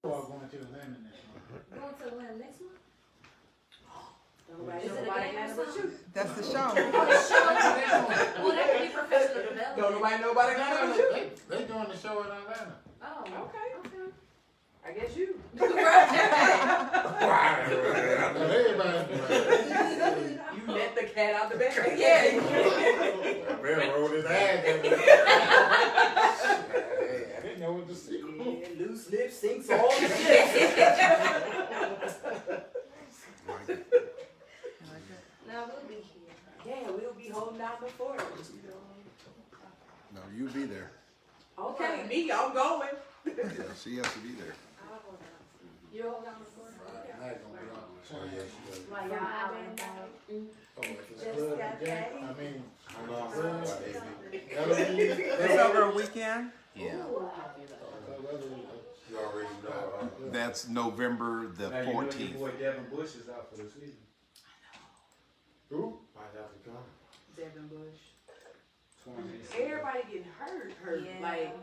Or going to Atlanta next month. Going to Atlanta next month? Is it a game or something? That's the show. Oh, the show. Well, that could be professional development. Don't nobody know about it now? They doing the show in Atlanta. Oh, Okay. I guess you. You let the cat out the bag. Yeah. Railroad his ass. I didn't know what to see. Yeah, loose lips sinks all the shit. no, we'll be here. Yeah, we'll be holding down the fort. No, you'll be there. Okay, me, I'm going. Yeah, she has to be there. I'll hold down. You hold down the fort? Night gonna be on. Oh, yeah, she does. Like, y'all been Oh, if it's club again, I mean, It's over a weekend. Yeah. You already know. That's November the Now, you know 14th. your boy Devin Bush is out for the season. Who? Might have to come. Devin Bush. 20 Everybody getting hurt. Yeah. Like,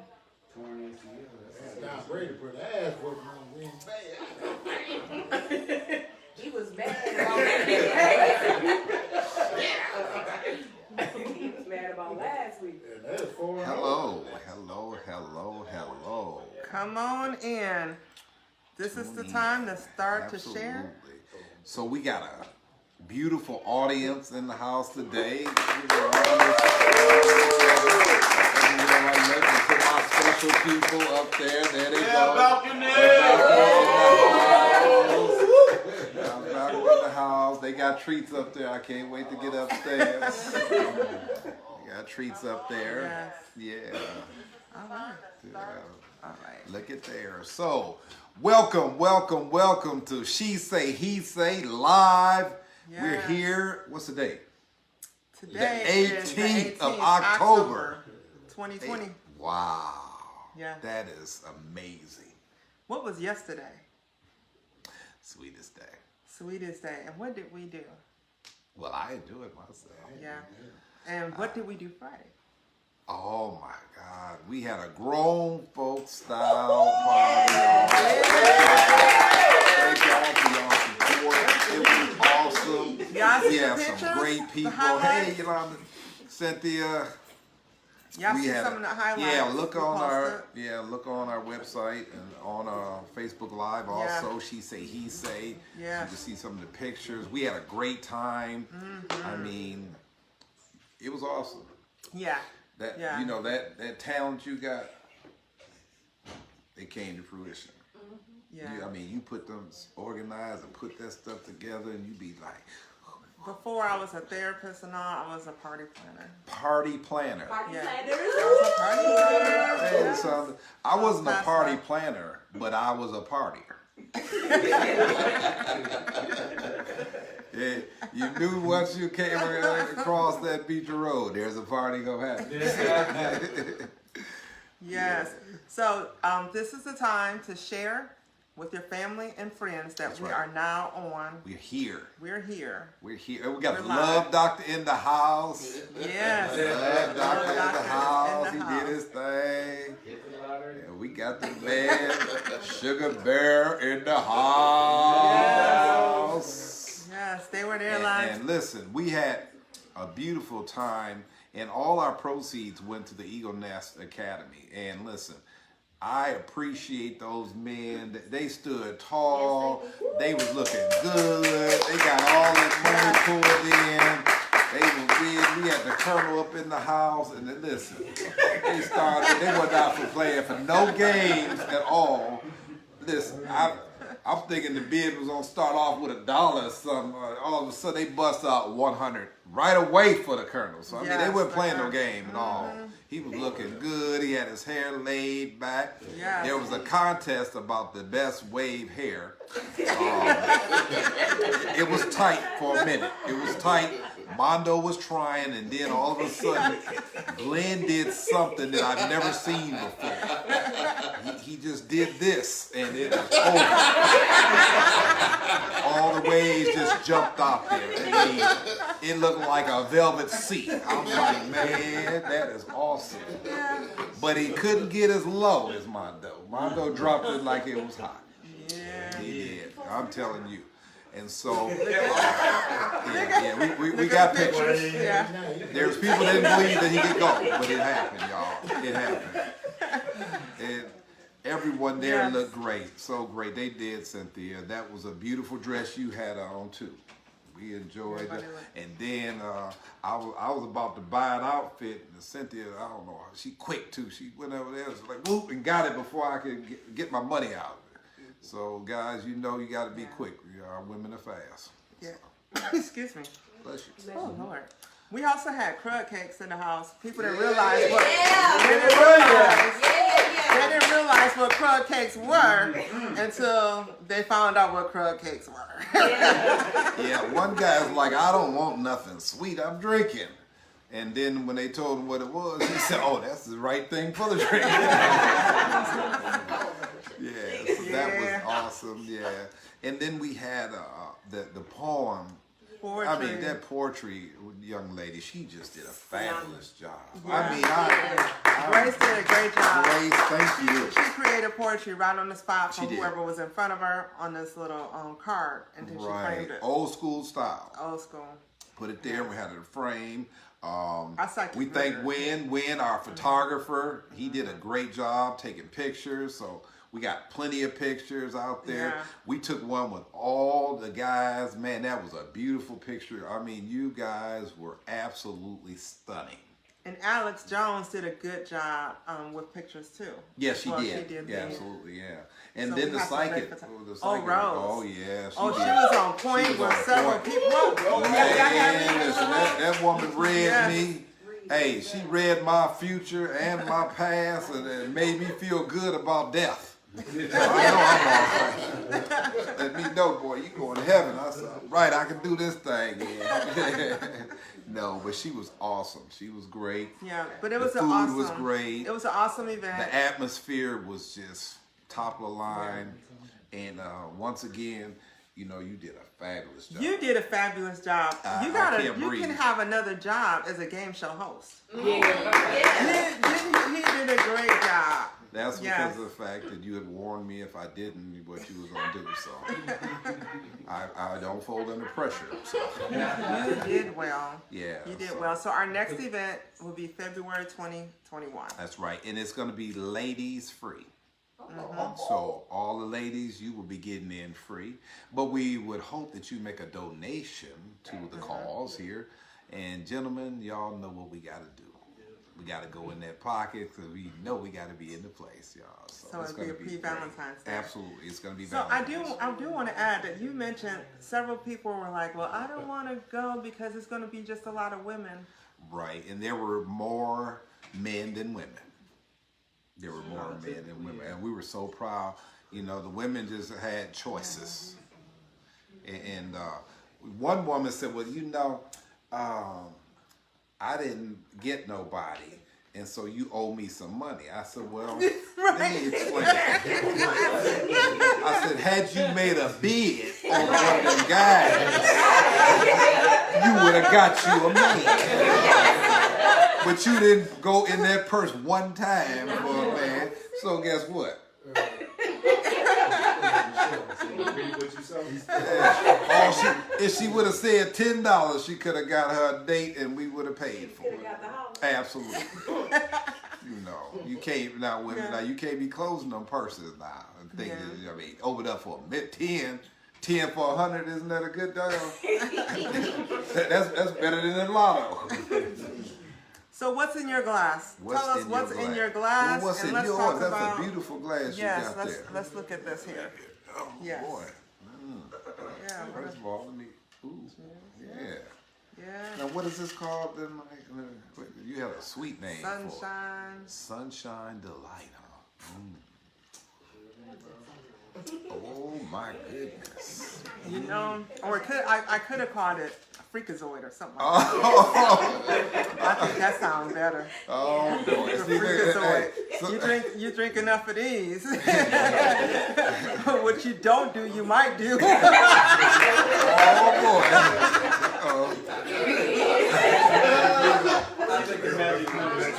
20 ACL. Tom Brady put an ass whooping on win bad. he was mad about He was mad about last week. And that was 4-0. Hello, hello, hello, hello. Come on in. This is the time to start to share. Absolutely. So we got a beautiful audience in the house today. To my special people up there. There they go. Balcony in the house. They got treats up there. I can't wait to get upstairs. They got treats up there. Yes. Yeah. All right. Yeah. All right. Look at there. So, welcome to She Say, He Say Live. Yeah. We're here. What's the date? Today The is the 18th of October. 2020. Wow. Yeah. That is amazing. What was yesterday? Sweetest day. Sweetest day. And what did we do? Well, I enjoy it myself. Yeah. And what did we do Friday? Oh my God. We had a grown folks style party. Thank y'all for y'all support. It was awesome. Y'all see We the have some pictures? great The people. highlights? Hey, Yolanda, Cynthia. Y'all We see had some of the highlights? Yeah, look we on posted? look on our website and on our Facebook Live also. She Say, He Say. Yeah. You can see some of the pictures. We had a great time. I mean, it was awesome. Yeah. That Yeah. you know that talent you got, it came to fruition. Yeah. I mean, you put them organized and put that stuff together, and you be like, Before I was a therapist and all, I was a party planner. party planner. Party Yeah. planners. I was a party planner. Man, son, I wasn't a That's party right. planner, but I was a partier. Yeah, you knew once you came across that beach road, there's a party gonna happen. Yes. So this is the time to share with your family and friends that That's we right. are now on. We're here. We're here. We're here. We got We're the live. Love Doctor in the house. Yes. Love Doctor in the Doctor house. in the He did house. his thing. And we got the man, Sugar Bear, in the house. Yes, they were there live. And listen, we had a beautiful time, and all our proceeds went to the Eagle Nest Academy. And listen, I appreciate those men. They stood tall. They was looking good. They got all that money poured in. They were big. We had the colonel up in the house, and then listen, they went out for playing for no games at all. Listen, I'm thinking the bid was gonna start off with $1 or something. All of a sudden, they bust out 100 right away for the colonel. So I mean, they Yes, weren't playing the no game at all. He was looking good. He had his hair laid back. Yes. There was a contest about the best wave hair. It was tight for a minute. It was tight. Mondo was trying, and then all of a sudden, Glenn did something that I've never seen before. He just did this, and it was over. All the waves just jumped out there. I mean, it looked like a velvet seat. I'm like, man, that is awesome. But he couldn't get as low as Mondo. Mondo dropped it like it was hot. he did. I'm telling you. And so, we got pictures. Yeah. There's people that didn't believe that he could go, but it happened, y'all. It happened. And everyone there Yes. looked great, so great. They did, Cynthia. That was a beautiful dress you had on too. We enjoyed it. And then I was about to buy an outfit, and Cynthia, I don't know, she quick too. She went over there, was like whoop, and got it before I could get my money out. So guys, you know you got to be quick. Our women are fast. Yeah. Excuse me. Bless you. Oh Lord. We also had crud cakes in the house. People didn't realize what Yeah. they didn't realize what crud cakes were until they found out what crud cakes were. Yeah, one guy's like, I don't want nothing sweet. I'm drinking. And then when they told him what it was, he said, oh, that's the right thing for the drink. Yeah, so that was awesome. Yeah. And then we had the poem. Poetry. I mean, that poetry young lady, she just did a fabulous job. Yeah. I mean, Grace did a great job. Grace, thank you. She created poetry right on the spot She from did. whoever was in front of her on this little card, and then she Right. framed it. Old school style. Old school. Put it there. We had it framed. I psyched We it thank very Win, our photographer. He did a great job taking pictures. So we got plenty of pictures out there. Yeah. We took one with all the guys. Man, that was a beautiful picture. I mean, you guys were absolutely stunning. And Alex Jones did a good job with pictures too. Yes, she Well, did. she did Yeah, the- absolutely, yeah. And So then we the have some great psychic. photo- The Oh, psychic. Rose. Oh, yeah. Oh, did. she was on point She was with on several point. people. Whoa, whoa, Man, listen, that woman read Yes. me. Hey, she read my future and my past, and it made me feel good about death. So I know I'm all right. Let me know, boy, you going to heaven. I said, right, I can do this thing. Yeah. No, but she was awesome. She was great. Yeah, but it The was an food awesome. was great. It was an awesome event. The atmosphere was just top of the line. And once again, you know, you did a fabulous job. You did a fabulous job. I You can't you breathe. can have another job as a game show host. Yeah. He did a great job. That's because Yes. of the fact that you had warned me if I didn't what you was gonna do. So I don't fold under pressure. So You did well. yeah, You did so well. So our next event will be February 2021. that's right, and it's gonna be ladies free. So all the ladies, you will be getting in free, but we would hope that you make a donation to the cause here. And gentlemen, y'all know what we got to do. We got to go in that pocket because we know we got to be in the place, y'all. So it's it'll be a gonna pre-Valentine's Day. Absolutely, it's gonna be. So I Valentine's. do want to add that you mentioned several people were like, well, I don't want to go because it's going to be just a lot of women. Right, and there were more men than women. There were more men than women, and we were so proud. You know, the women just had choices. And one woman said, well, you know, I didn't get nobody, and so you owe me some money. I said, well, let me explain. I said, had you made a bid on one of them guys, you would have got you a man. But you didn't go in that purse one time for a man. So guess what? If she would have said $10, she could have got her a date and we would have paid for it. Got the house. Absolutely. You know, you can't now women now you can't be closing them purses now and thinking. I mean, open up for a 10 for 100. Isn't that a good deal? that's better than a lotto. So what's in your glass? Tell us what's in your glass. Well, what's and in let's yours? talk That's about, a beautiful glass yes, you got there. let's look at this here. Oh Yes. boy. Yeah. First of all, let me. Ooh. Yeah. Yeah. Now, what is this called? Then, you had a sweet name for it. Sunshine. Sunshine Delight, huh? Oh my goodness. You know, or I could have called it Freakazoid or something like Oh, that. I think that sounds better. oh boy. The See, Freakazoid. so- You drink enough of these. What you don't do, you might do. oh boy. Oh. I think the magic number is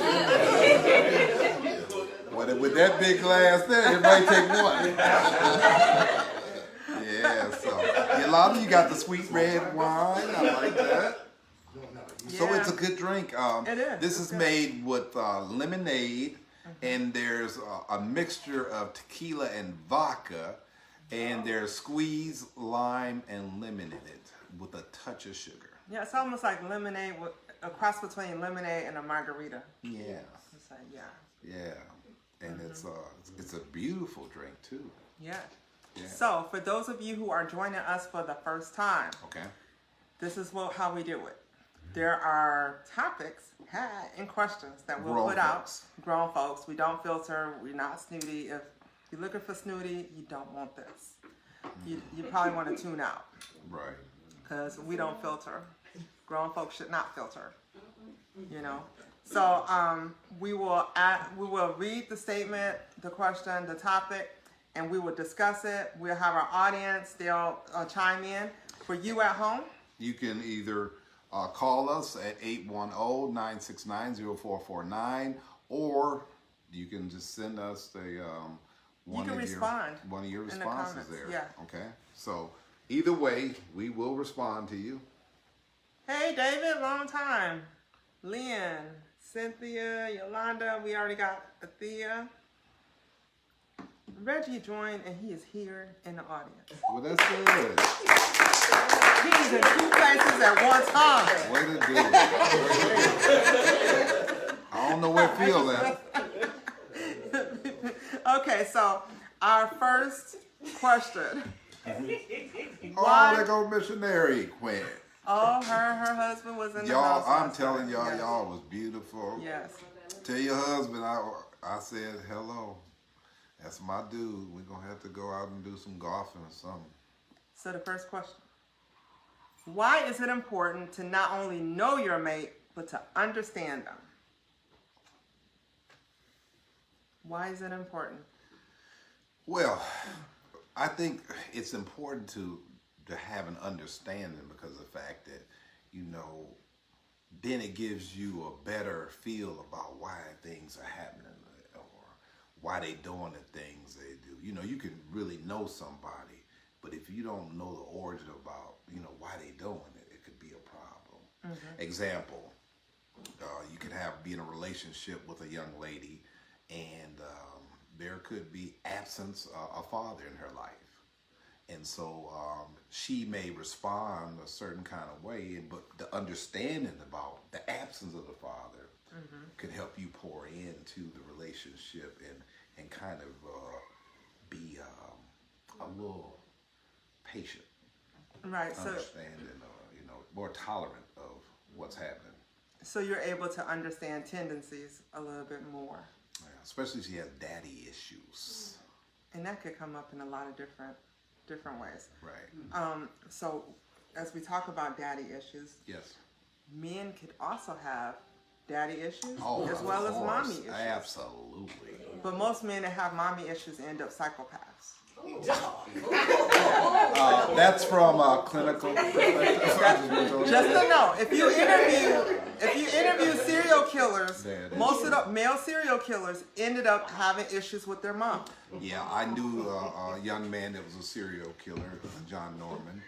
Well, with that big glass there, it might take one. Yolanda, you got the sweet red wine. I like that. So Yeah. it's a good drink. It is. This It's is good. made with lemonade, and there's a mixture of tequila and vodka, and there's squeezed lime and lemon in it with a touch of sugar. Yeah, it's almost like lemonade, with a cross between lemonade and a margarita. Yeah, It's like, yeah. yeah, and it's a beautiful drink too. Yeah. Yeah. So, for those of you who are joining us for the first time, Okay. this is how we do it. There are topics and questions that we'll Grown put out. folks. Grown folks. We don't filter. We're not snooty. If you're looking for snooty, you don't want this. You probably want to tune out Right. because we don't filter. Grown folks should not filter. You know. So we will read the statement, the question, the topic, and we will discuss it. We'll have our audience. They'll chime in. For you at home, You can either call us at 810-969-0449, or you can just send us one can of respond your in the responses comments, there. yeah. Okay. So either way, we will respond to you. hey David, long time. Lynn, Cynthia, Yolanda, we already got Athea. Reggie joined and he is here in the audience. Well, that's good. He's in two places at one time. Way to do it. I don't know where Phil at. Okay, so our first question. Oh, there go missionary Quinn. Oh, her husband was in the Y'all, house. I'm last telling night. y'all, Yes. y'all was beautiful. Yes. Tell your husband I said hello. That's my dude. We're gonna have to go out and do some golfing or something. So the first question. Why is it important to not only know your mate, but to understand them? Why is it important? Well, I think it's important to have an understanding because of the fact that, then it gives you a better feel about why things are happening or why they doing the things they do. You can really know somebody, but if you don't know the origin about, why they doing it, it could be a problem. Example, you could be in a relationship with a young lady and there could be absence of a father in her life. And so she may respond a certain kind of way, but the understanding about the absence of the father could help you pour into the relationship and kind of be a little patient, Right. So understanding, more tolerant of what's happening. so you're able to understand tendencies a little bit more. Yeah, especially if she has daddy issues. And that could come up in a lot of different ways. Right. So as we talk about daddy issues, Yes. men could also have daddy issues Oh, as of well as course. mommy issues. Absolutely. But most men that have mommy issues end up psychopaths. That's from clinical perspective. Just to know, if you interview serial killers, There it is. most of the male serial killers ended up having issues with their mom. Yeah, I knew a young man that was a serial killer, John Norman,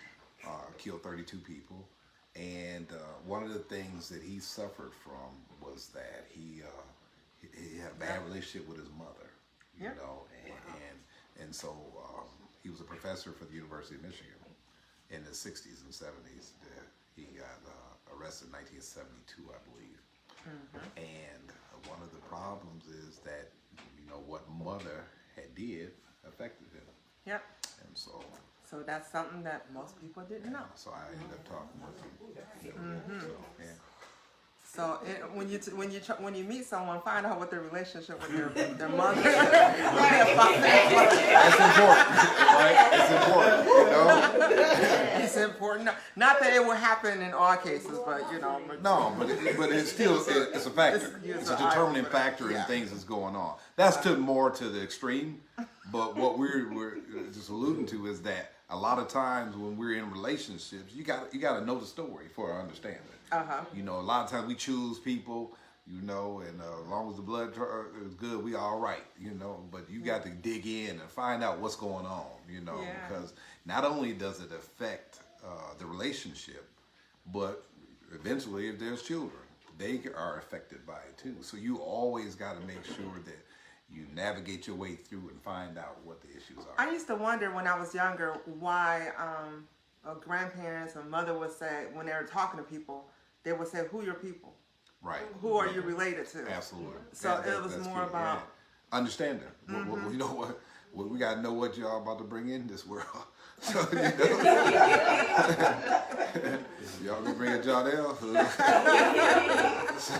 killed 32 people. And one of the things that he suffered from was that he had a bad relationship with his mother, Yeah. and so he was a professor for the University of Michigan in the 60s and 70s. He got arrested in 1972, I believe. And one of the problems is that, what mother had did affected him. Yep. And so that's something that most people didn't know. So I ended up talking with him. So, yeah. So when you meet someone, find out what their relationship with their mother. That's important, right? It's important, It's important. Not that it will happen in all cases, but No, but it's still it's a factor. It's a determining factor in Yeah. things that's going on. That's more to the extreme. But what we're just alluding to is that a lot of times when we're in relationships, you got to know the story for our understanding. A lot of times we choose people you know, and as long as the blood is good, we all right, you know. But you got to dig in and find out what's going on, you know, because not only does it affect the relationship, but eventually, if there's children, they are affected by it too. So you always got to make sure that you navigate your way through and find out what the issues are. I used to wonder when I was younger why grandparents and mother would say, when they were talking to people, they would say, "Who are your people? Right. Who are you related to?" Absolutely. So it was that's more key. about understanding. You know what? We got to know what y'all about to bring in this world. So, you know, y'all gonna bring a Johnell. So,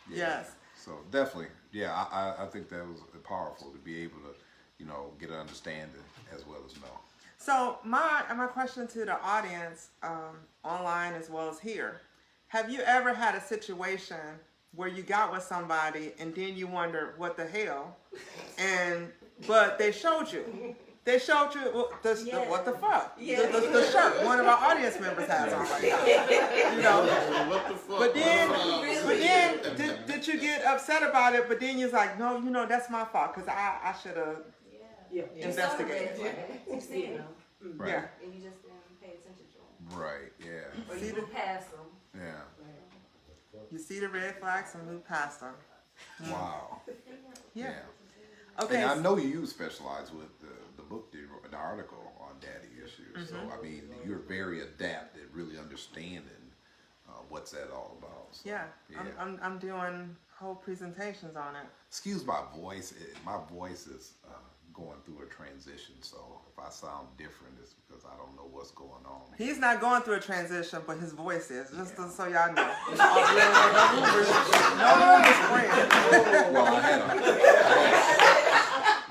yes. So definitely, yeah, I think that was powerful to be able to, you know, get an understanding as well as know. So my question to the audience, online as well as here, have you ever had a situation where you got with somebody and then you wonder what the hell, but they showed you what the fuck, the shirt one of our audience members has on, you know, but then did you get upset about it? But then you're like, no, you know, that's my fault because I should have investigated. You see them, Right. Yeah. and you just didn't pay attention to them. Right. Yeah. Or you move past them. Yeah. You see the red flags and move past them. Wow. Yeah. And Okay. I know you specialize with the book, the article on daddy issues. So I mean, you're very adept at really understanding what's that all about. So, Yeah. I'm doing whole presentations on it. Excuse my voice. My voice is going through a transition, so if I sound different, it's because I don't know what's going on. He's not going through a transition, but his voice is. Just so y'all know. No room to spread. Well,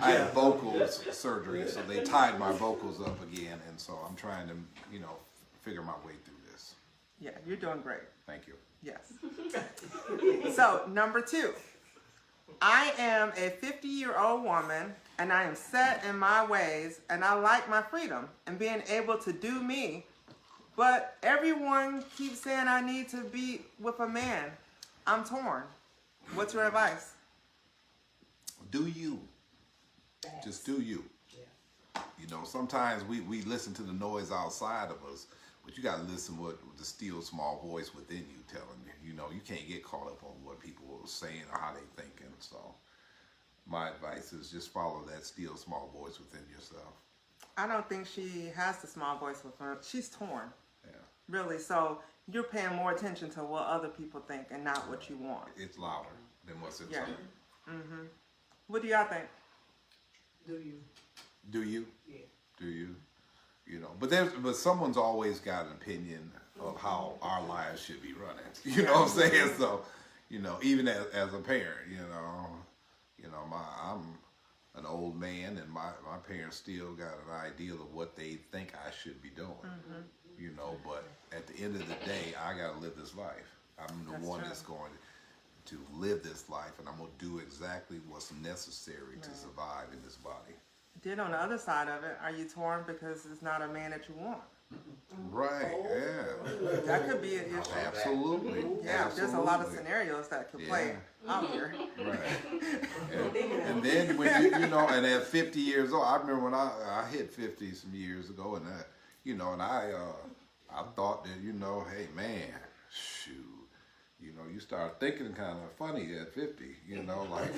I had vocals surgery, so they tied my vocals up again, and so I'm trying to, you know, figure my way through this. Yeah, you're doing great. Thank you. Yes. So, number 2. I am a 50-year-old woman, and I am set in my ways, and I like my freedom and being able to do me. But everyone keeps saying I need to be with a man. I'm torn. What's your advice? Do you. Just do you. You know, sometimes we listen to the noise outside of us, but you got to listen with the still small voice within you telling you. You know, you can't get caught up on what people are saying or how they thinking. So my advice is just follow that still small voice within yourself. I don't think she has the small voice with her. She's torn. Yeah. Really. So you're paying more attention to what other people think and not what you want. It's louder than what's inside. Yeah. What do y'all think? Do you? Do you? Yeah. Do you? You know, but someone's always got an opinion of how our lives should be running. You know what I'm saying? So, you know, even as a parent, you know, I'm an old man, and my parents still got an ideal of what they think I should be doing. You know, but at the end of the day, I gotta live this life. I'm the one that's going to live this life, and I'm gonna do exactly what's necessary to survive in this body. Then on the other side of it, are you torn because it's not a man that you want? Right, yeah. That could be an issue. Absolutely. Yeah, there's a lot of Absolutely. scenarios that could play out here. Right. And then when you know, and at 50 years old, I remember when I hit 50 some years ago, and I thought that, you know, hey man, shoot, you know, you start thinking kind of funny at 50, you know, like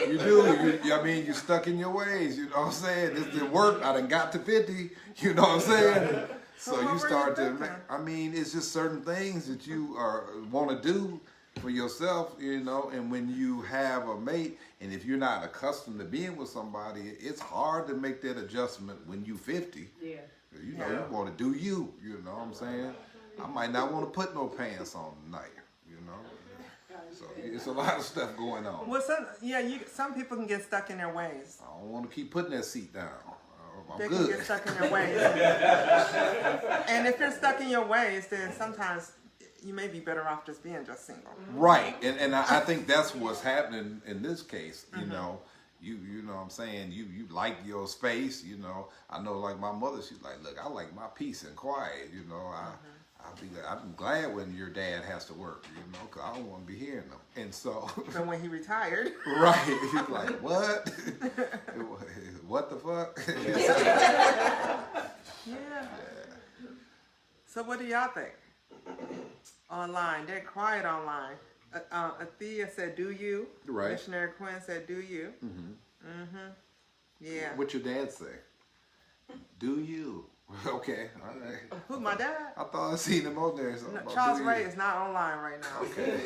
you do. I mean, you're stuck in your ways. You know what I'm saying? This didn't work. I done got to 50. You know what I'm saying? So what you were start you to. thinking? I mean, it's just certain things that you want to do for yourself, you know. And when you have a mate, and if you're not accustomed to being with somebody, it's hard to make that adjustment when you 50. Yeah. You know, you want to do you. You know what I'm saying? I might not want to put no pants on tonight, you know. So it's a lot of stuff going on. Well, some people can get stuck in their ways. I don't want to keep putting that seat down. I'm They good. can get stuck in their ways. And if you're stuck in your ways, then sometimes you may be better off just being just single. Right, and I think that's what's happening in this case. You know, you know what I'm saying, you like your space. You know, I know, like my mother, she's like, look, I like my peace and quiet. You know, I'm glad when your dad has to work, you know, because I don't want to be hearing them. And so, So when he retired, right, he's like, what? What the fuck? yeah. So what do y'all think? Online, they're quiet online. Athea said, "Do you?" Right. Missionary Quinn said, "Do you?" Yeah. What your dad say? Do you? Okay, all right. Who, my dad? I thought I seen him on there. No, Charles Ray is not online right now. Okay.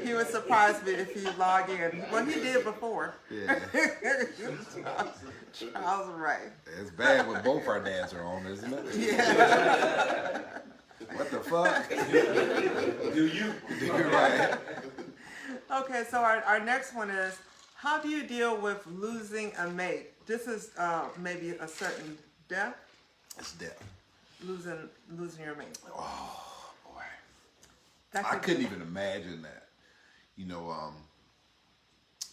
He was surprised if he log in. Well, he did before. Yeah. Charles Ray. It's bad when both our dads are on, isn't it? Yeah. What the fuck? Do you? Right. Okay, so our next one is, how do you deal with losing a mate? This is maybe a certain death. It's death. Losing your mate. Oh boy. That I could- couldn't even imagine that. You know,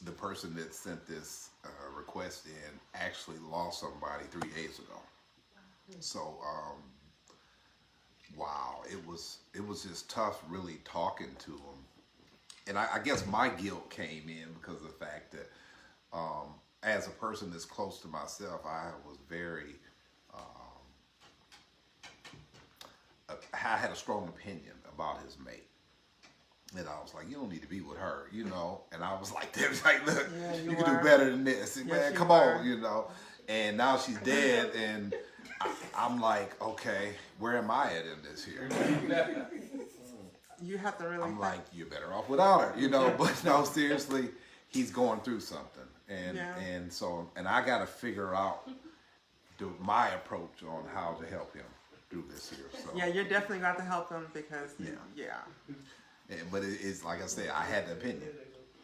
the person that sent this request in actually lost somebody 3 days ago. So, wow, it was just tough really talking to him. And I guess my guilt came in because of the fact that as a person that's close to myself, I was very, I had a strong opinion about his mate. And I was like, you don't need to be with her, you know. And I was like, look, Yeah, you you can were. do better than this. Yes, Man, you come were. on, you know. And now she's dead, and I'm like, okay, where am I at in this here? You have to really I'm think. like, you're better off without her, you know. But no, seriously, he's going through something, and Yeah. and I got to figure out my approach on how to help him through this here. So Yeah, you're definitely got to help him because yeah. But it's like I said, I had the opinion,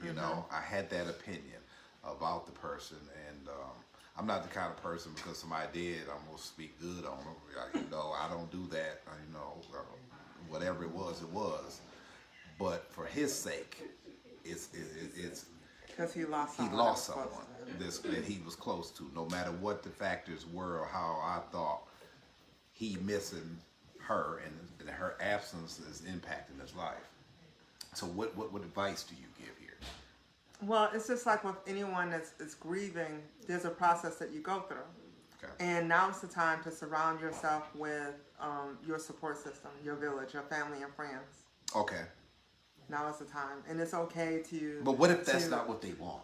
you know, I had that opinion about the person, and I'm not the kind of person because somebody did, I'm gonna speak good on them. You know, I don't do that. You know, whatever it was. But for his sake, it's Because he lost he someone. lost that was someone close to him. that he was close to. No matter what the factors were or how I thought he missing her and her absence is impacting his life. So what advice do you give here? Well, it's just like with anyone that's grieving, there's a process that you go through. Okay. And now's the time to surround yourself with your support system, your village, your family and friends. Okay. Now is the time. And it's okay to... But what if that's to- not what they want?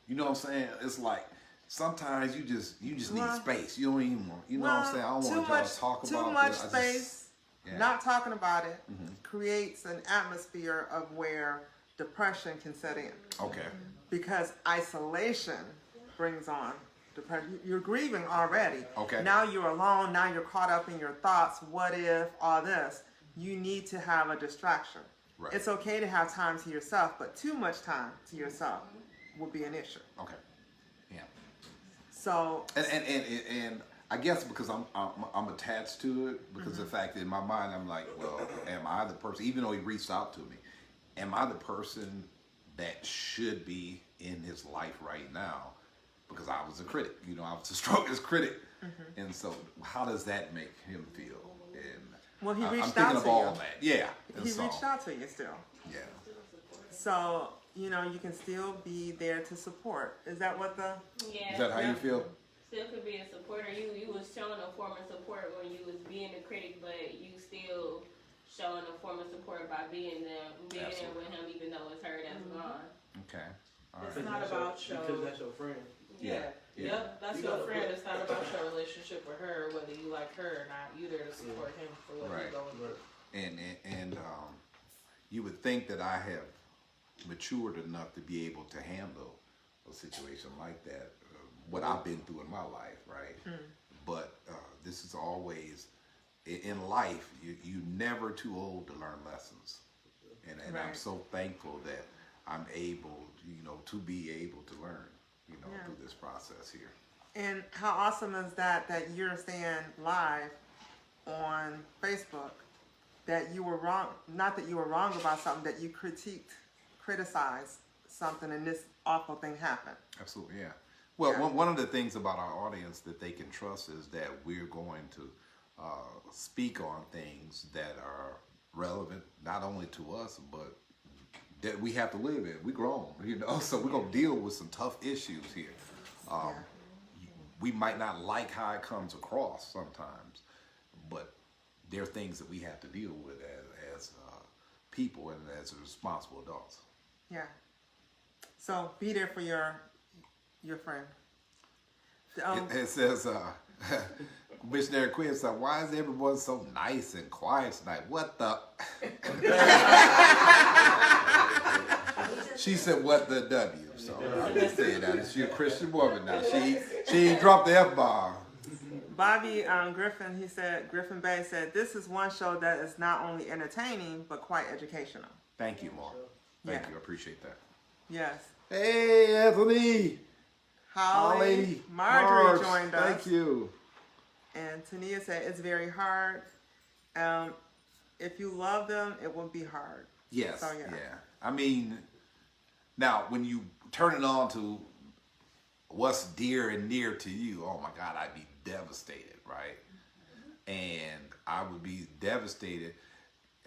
You know what I'm saying? It's like sometimes you just need Well- space. You don't even want. You know what I'm saying? I don't want y'all to talk about too much this. I just- space, yeah. not talking about it, creates an atmosphere of where depression can set in. Okay. Because isolation brings on depression. You're grieving already. Okay. Now you're alone. Now you're caught up in your thoughts. What if all this? You need to have a distraction. Right. It's okay to have time to yourself, but too much time to yourself will be an issue. Okay. Yeah. So And I guess because I'm attached to it because of the fact that in my mind I'm like, well, am I the person? Even though he reached out to me, am I the person that should be in his life right now? Because I was a critic, you know, I was the strongest critic, and so how does that make him feel? And Well, he I'm reached thinking out of to all you. of that, yeah. And he so, reached out to you still. yeah. So, you know, you can still be there to support. Is that what the... Yeah. Is that how you feel? Still could be a supporter. You was showing a form of support when you was being a critic, but you still showing a form of support by being there Absolutely. with him, even though it's her that's gone. Okay. All It's right. not about your... Because that's your friend. Yeah. Yeah. Yep, that's You your gotta friend. put- It's not about your relationship with her, whether you like her or not. You there to support him for what Right. he's going through. And you would think that I have matured enough to be able to handle a situation like that, what I've been through in my life, right? But this is always in life. You never too old to learn lessons, and I'm Right. so thankful that I'm able, you know, to be able to learn, you know, Yeah. through this process here. And how awesome is that you're saying live on Facebook that you were wrong, not that you were wrong about something, that you criticized something and this awful thing happened. Absolutely, yeah. Well, Yeah. one of the things about our audience that they can trust is that we're going to speak on things that are relevant not only to us, but that we have to live in. We grown, so we're gonna deal with some tough issues here. We might not like how it comes across sometimes, but there are things that we have to deal with as people and as responsible adults. Yeah. So be there for your friend. It says, Missionary Quinn said, "Why is everyone so nice and quiet tonight? What the?" She said, "What the W?" So I'm just saying that she's a Christian woman now. She dropped the F-bomb. Bobby Griffin, Griffin Bay said, "This is one show that is not only entertaining, but quite educational." Thank you, Mark. Thank Yeah. you. I appreciate that. Yes. Hey, Anthony. Holly, Marjorie joined us. Thank you. And Tania said, "It's very hard. If you love them, it will be hard." Yes. So, yeah. I mean, now when you turn it on to what's dear and near to you, oh my God, I'd be devastated, right? And I would be devastated.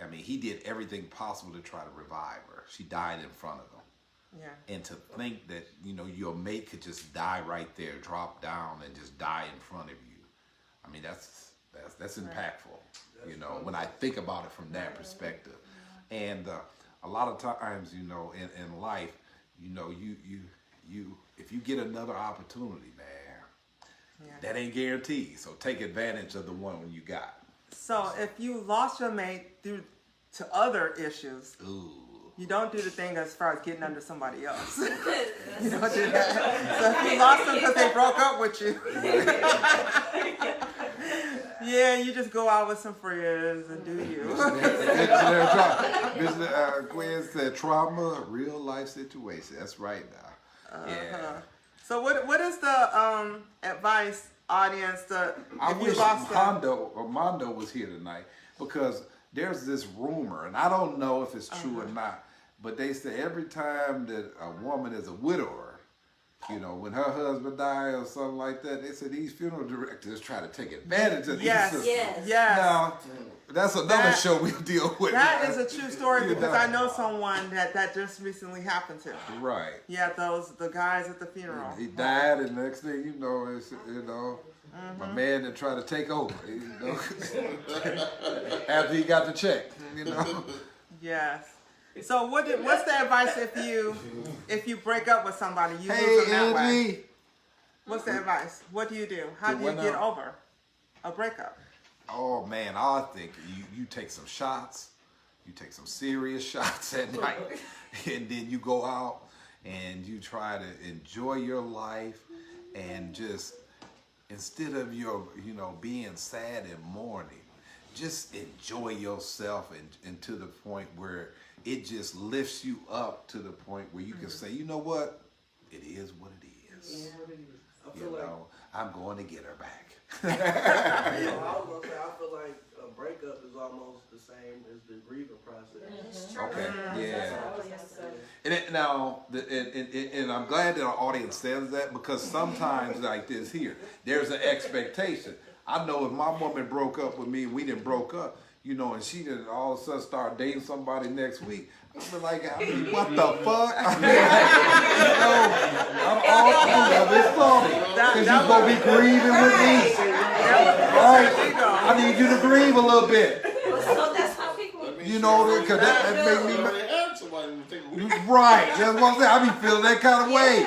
I mean, he did everything possible to try to revive her. She died in front of him. Yeah. And to think that, your mate could just die right there, drop down and just die in front of you. I mean, that's impactful, when I think about it from that perspective. And a lot of times, in life, you if you get another opportunity, man, that ain't guaranteed. So take advantage of the one when you got. So if you lost your mate due to other issues, Ooh. you don't do the thing as far as getting under somebody else. You don't do that. So if you lost them because they broke up with you, yeah, you just go out with some friends and do you. Mr. Gwen said, "Trauma, real life situation." That's right now. Yeah. So what is the advice, audience? I if you wish lost Mondo was here tonight, because there's this rumor, and I don't know if it's true or not, but they say every time that a woman is a widower, when her husband dies or something like that, they say these funeral directors try to take advantage of these sisters. Yes. Now, that's another show we'll deal with. That is a true story, because I know someone that just recently happened to. Right. Yeah, the guys at the funeral. He died, and next thing you know, it's, my man that tried to take over, after he got the check, Yes. So what's the advice if you break up with somebody, you lose them that way? What's the advice? What do you do? How do you get over a breakup? Oh man, I think you take some shots, you take some serious shots at night, and then you go out and you try to enjoy your life, and just instead of being sad and mourning, just enjoy yourself, and to the point where it just lifts you up to the point where you can say, you know what, it is what it is. I'm going to get her back. I was gonna say, I feel like a breakup is almost the same as the grieving process. Okay, yeah. And I'm glad that our audience says that, because sometimes like this here, there's an expectation. I know if my woman broke up with me and we didn't broke up, and she didn't all of a sudden start dating somebody next week, I'd be like, what the fuck? I'm all of this story. Because you're going to be grieving with me. Right? I need you to grieve a little bit. So that's how people. Because that makes me. Right. That's what I'm saying. I be feeling that kind of way.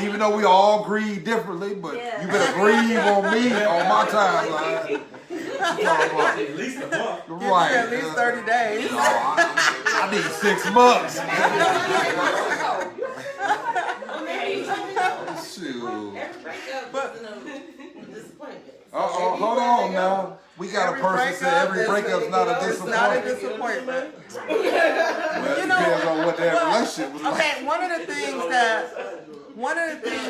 Even though we all grieve differently, but you better grieve on me on my timeline. At least a month. Right. At least 30 days. I need 6 months. Shoot. Hold on now. We got a person say every breakup's not a disappointment. It's not a disappointment. Well, it depends on what that relationship was like. Okay, one of the things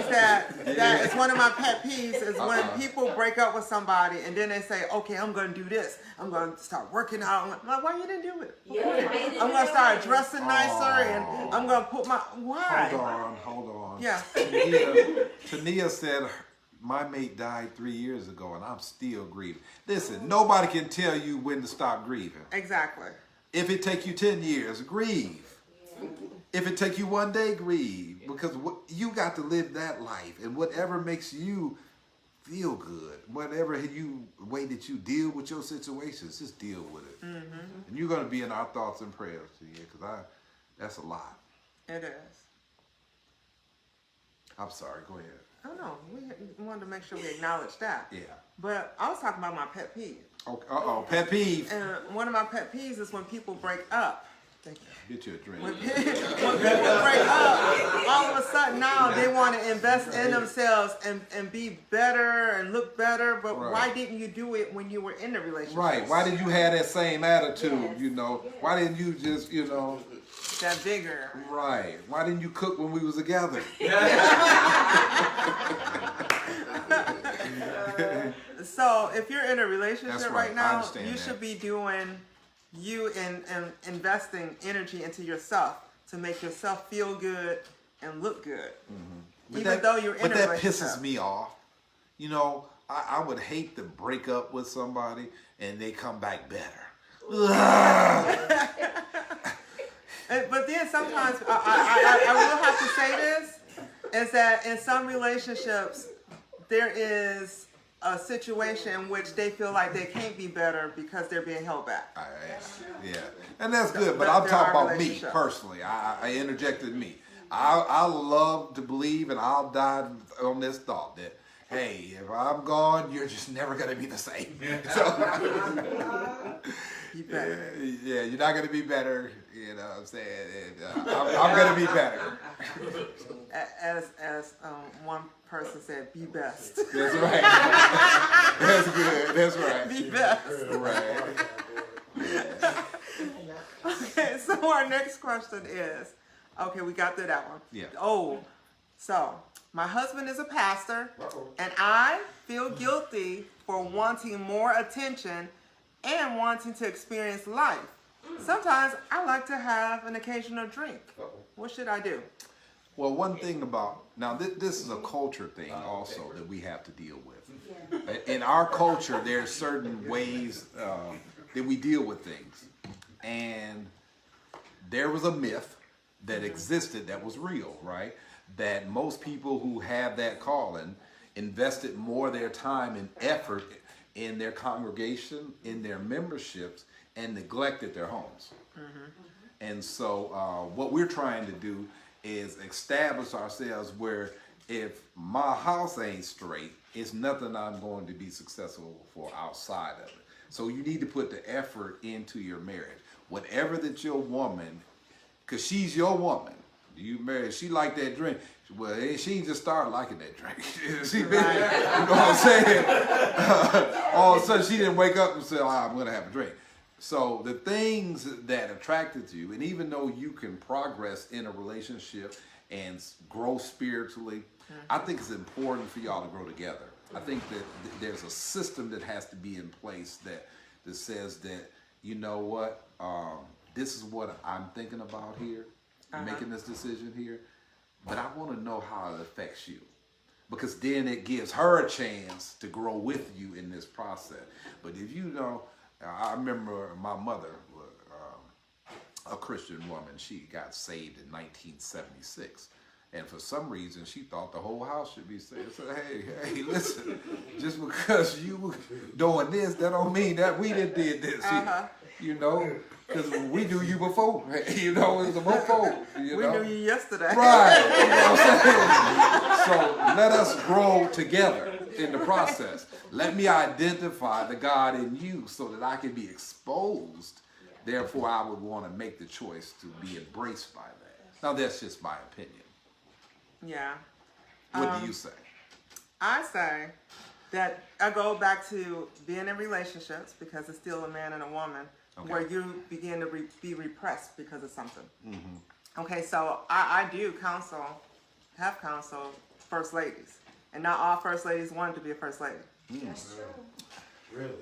that is one of my pet peeves is when people break up with somebody and then they say, okay, I'm going to do this. I'm going to start working out. I'm like, why you didn't do it? I'm going to start dressing nicer and I'm going to put my, why? Hold on. Yeah. Tania said my mate died 3 years ago and I'm still grieving. Listen, nobody can tell you when to stop grieving. Exactly. If it take you 10 years, grieve. If it take you 1 day, grieve. Because you got to live that life. And whatever makes you feel good, whatever way that you deal with your situations, just deal with it. Mm-hmm. And you're going to be in our thoughts and prayers today, because that's a lot. It is. I'm sorry, go ahead. Oh no, we wanted to make sure we acknowledge that. Yeah. But I was talking about my pet peeve. Okay. Pet peeve. And one of my pet peeves is when people break up. Thank you. Get you a drink. When people break up, all of a sudden now they want to invest in themselves and be better and look better. But Right. why didn't you do it when you were in the relationship? Right. Why did you have that same attitude, Yes. you know? Why didn't you just, That vigor. Right. Why didn't you cook when we was together? So if you're in a relationship That's right. right I now, understand you that. should be doing and investing energy into yourself to make yourself feel good and look good. But Even though you're in but a that relationship. pisses me off. You know, I would hate to break up with somebody and they come back better. But then sometimes I will have to say this, is that in some relationships there is a situation in which they feel like they can't be better because they're being held back. Yeah, and that's good. But There I'm talking are about me relationships. personally. I interjected me. I love to believe, and I'll die on this thought that, hey, if I'm gone, you're just never gonna be the same. So, Be better. yeah, you're not gonna be better. You know what I'm saying? And, I'm gonna be better. As one person said, be best. That's right. That's good. That's right. Be best. Right. Okay, so our next question is, okay, we got through that one. Yeah. Oh, so my husband is a pastor, and I feel guilty for wanting more attention and wanting to experience life. Sometimes I like to have an occasional drink. What should I do? Well, one thing about, now this is a culture thing also that we have to deal with. In our culture, there are certain ways that we deal with things. And there was a myth that existed that was real, right? That most people who have that calling invested more of their time and effort in their congregation, in their memberships, and neglected their homes. And so what we're trying to do is establish ourselves where if my house ain't straight, it's nothing I'm going to be successful for outside of it. So you need to put the effort into your marriage. Whatever that your woman, because she's your woman, you married, she like that drink. Well, she ain't just started liking that drink. She been, you know what I'm saying? All of a sudden she didn't wake up and say, I'm going to have a drink. So the things that attracted you, and even though you can progress in a relationship and grow spiritually, I think it's important for y'all to grow together. I think that there's a system that has to be in place that says that, you know what, this is what I'm thinking about here, making this decision here, but I want to know how it affects you. Because then it gives her a chance to grow with you in this process. But if you don't, I remember my mother, a Christian woman, she got saved in 1976. And for some reason, she thought the whole house should be saved. So, hey, listen, just because you doing this, that don't mean that we did this. You know, because we knew you before. You know, it was before. You We know? knew you yesterday. Right. You know what I'm saying? So let us grow together in the process. Let me identify the God in you so that I can be exposed. Therefore, I would want to make the choice to be embraced by that. Now, that's just my opinion. Yeah. What do you say? I say that I go back to being in relationships because it's still a man and a woman where you begin to be repressed because of something. Okay, so I do have counsel first ladies. And not all first ladies wanted to be a first lady. That's true. Really?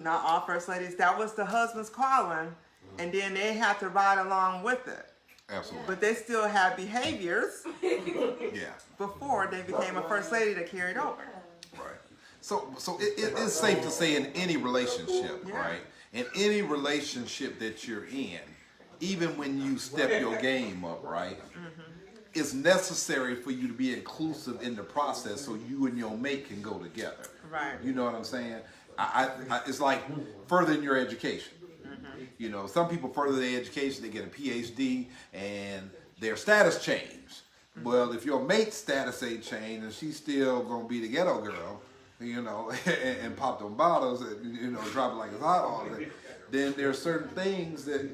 Not all first ladies. That was the husband's calling, and then they had to ride along with it. Absolutely. but they still had behaviors Yeah. before they became a first lady that carried over. Right. So it's safe to say in any relationship, Yeah. right? In any relationship that you're in, even when you step your game up, right? It's necessary for you to be inclusive in the process so you and your mate can go together. Right. You know what I'm saying? It's like furthering your education. You know, some people further their education, they get a PhD and their status changed. Well, if your mate's status ain't changed and she's still gonna be the ghetto girl, you know, and pop them bottles and, you know, drop it like it's hot all day, then there are certain things that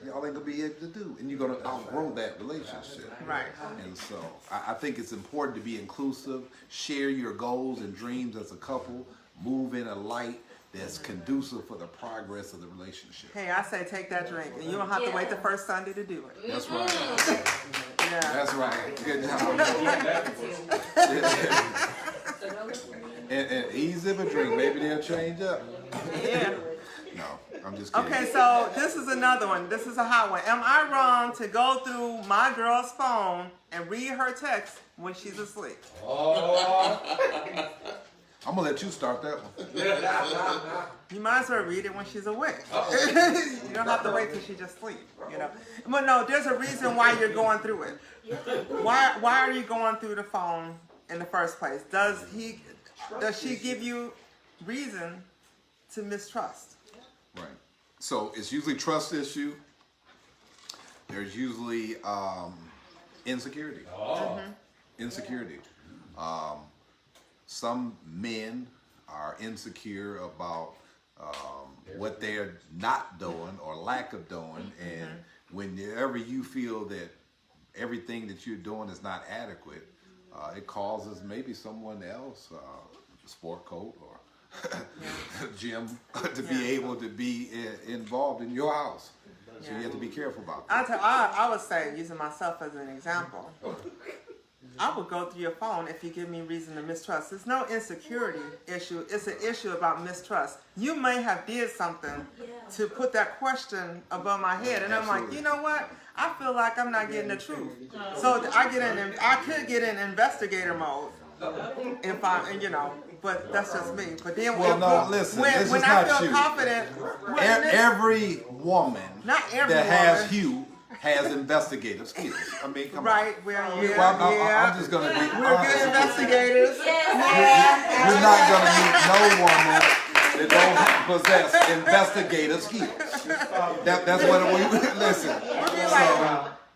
y'all ain't gonna be able to do, and you're gonna outgrow that relationship. Right. And so I think it's important to be inclusive, share your goals and dreams as a couple, move in a light that's conducive for the progress of the relationship. Hey, I say take that drink, and you don't have to wait the first Sunday to do it. That's right. Yeah. That's right. Good job. and easy of a drink. Maybe they'll change up. Yeah. No, I'm just kidding. Okay, so this is another one. This is a hot one. Am I wrong to go through my girl's phone and read her text when she's asleep? I'm gonna let you start that one. You might as well read it when she's awake. You don't have to wait till she just sleep, you know. But no, there's a reason why you're going through it. Why are you going through the phone in the first place? Does she give you reason to mistrust? Right. So it's usually trust issue. There's usually insecurity. Insecurity. Some men are insecure about what they're not doing or lack of doing, and whenever you feel that everything that you're doing is not adequate, it causes maybe someone else, sport coat or gym, to be able to be involved in your house. So you have to be careful about that. I would say, using myself as an example, I would go through your phone if you give me reason to mistrust. It's no insecurity issue. It's an issue about mistrust. You may have did something to put that question above my head, and I'm like, you know what? I feel like I'm not getting the truth. So I could get in investigator mode if but that's just me. But then listen, when this is I not feel you. confident, Every woman not every that has woman. Hugh has investigative skills. I mean, come on. Right, well, yeah, I'm just going to be We're honest. good investigators. You're not going to meet no woman that don't possess investigative skills. That's what we listen.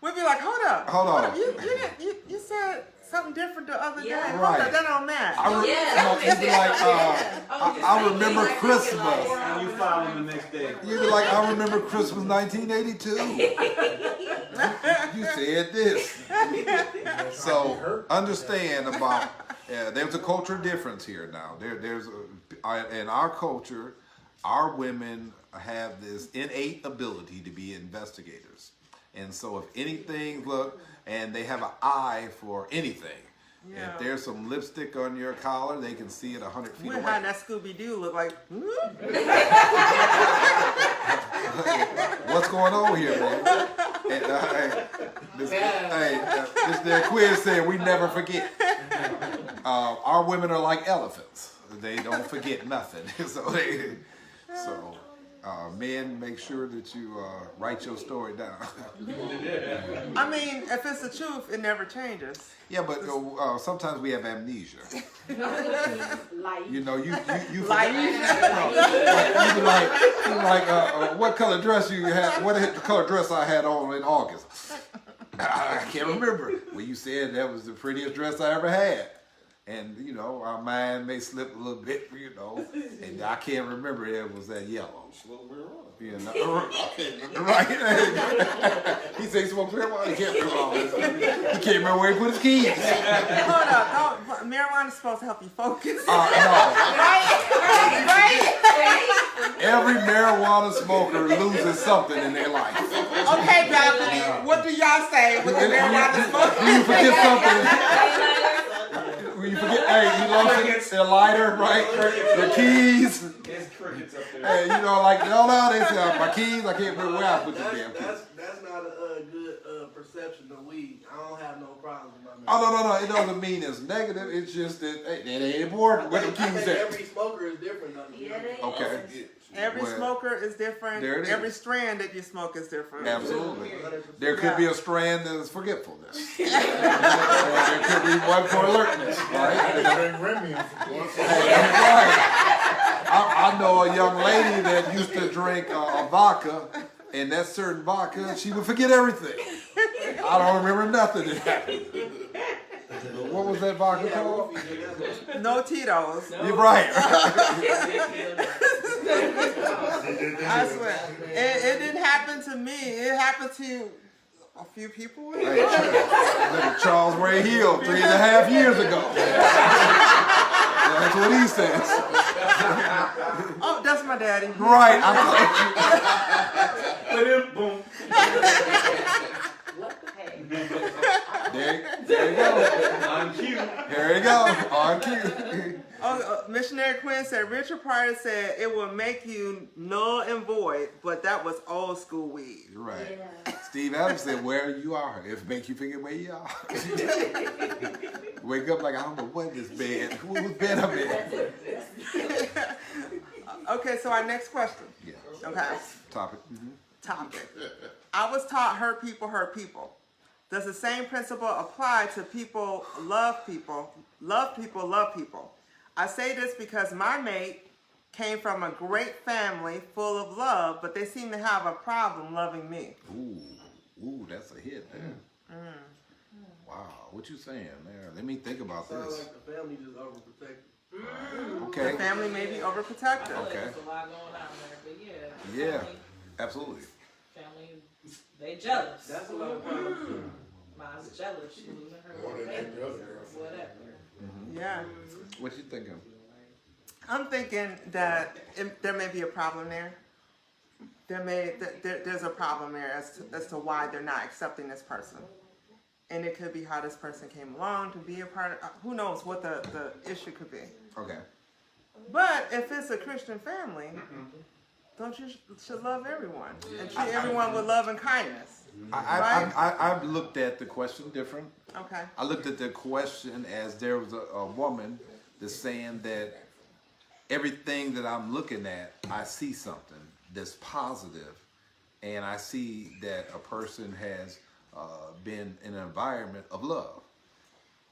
We'd be like, hold up. Hold on. You said something different the other day. Right. Hold up, that don't match. You'd be like, I remember Christmas. And you file them the next day. You'd be like, I remember Christmas 1982. You said this. So understand about, there's a cultural difference here now. In our culture, our women have this innate ability to be investigators. And so if anything, and they have an eye for anything. Yeah. If there's some lipstick on your collar, they can see it 100 feet We're away. having that Scooby-Doo look like, What's going on here, man? And, this their quiz said we never forget. Our women are like elephants; they don't forget nothing. So men, make sure that you write your story down. I mean, if it's the truth, it never changes. Yeah, but sometimes we have amnesia. You know, you Like, what color dress you had? What color dress I had on in August? I can't remember. Well, you said that was the prettiest dress I ever had. And, you know, our mind may slip a little bit, you know, and I can't remember it was that yellow. You know, right? He said he smoked marijuana. He can't remember. He can't remember where he put his keys. hold up. Marijuana's supposed to help you focus. No. Right? Every marijuana smoker loses something in their life. Okay, Bethany, what do y'all say with the marijuana smoke? You forget something. You forget, hey, you lost a lighter, right? The keys. There's crickets up there. Hey, you know, like, no, they say, my keys, I can't remember where I put the damn keys. That's not a good Oh, no. It doesn't mean it's negative. It's just that it ain't important. Where the I keys think at? every smoker is different. Though. Yeah, they Okay. Every Well, smoker is different. there it Every is. strand that you smoke is different. Absolutely. There could Yeah. be a strand that is forgetfulness. Or there could be one for alertness, right? I drink Remy on some Right. I know a young lady that used to drink a vodka, and that certain vodka, she would forget everything. I don't remember nothing that happened. What was that vodka called? No Tito's. You're right. I swear. It didn't happen to me. It happened to a few people. Hey, look at Charles Ray Hill 3.5 years ago. That's what he says. Oh, that's my daddy. Right. Boom. There you go. On cue. There you go. On cue. Oh, Missionary Quinn said Richard Pryor said it will make you null and void, but that was old school weed. You're right. Yeah. Steve Adams said, where you are, if it makes you forget where you are. Wake up like, I don't know what this bed, whose bed I'm in. Okay, so our next question. Yeah. Okay, Topic. topic. I was taught hurt people. Does the same principle apply to people, love people? I say this because my mate came from a great family full of love, but they seem to have a problem loving me. Ooh, that's a hit there. Wow, what you saying there? Let me think about Sounds this. like the family just overprotected. The Okay. family may be overprotected. Like Okay. there's a lot going on there, but Yeah, family, absolutely. family, they jealous. That's a lot of problems. too. Mom's jealous. She losing her More than baby, any other girl. whatever. Yeah. What you thinking? I'm thinking that there may be a problem there. There's a problem there as to why they're not accepting this person. And it could be how this person came along to be a part of, who knows what the issue could be. Okay. But if it's a Christian family, don't you should love everyone and treat everyone with love and kindness. I've looked at the question different. Okay. I looked at the question as there was a woman that's saying that everything that I'm looking at, I see something that's positive, and I see that a person has been in an environment of love.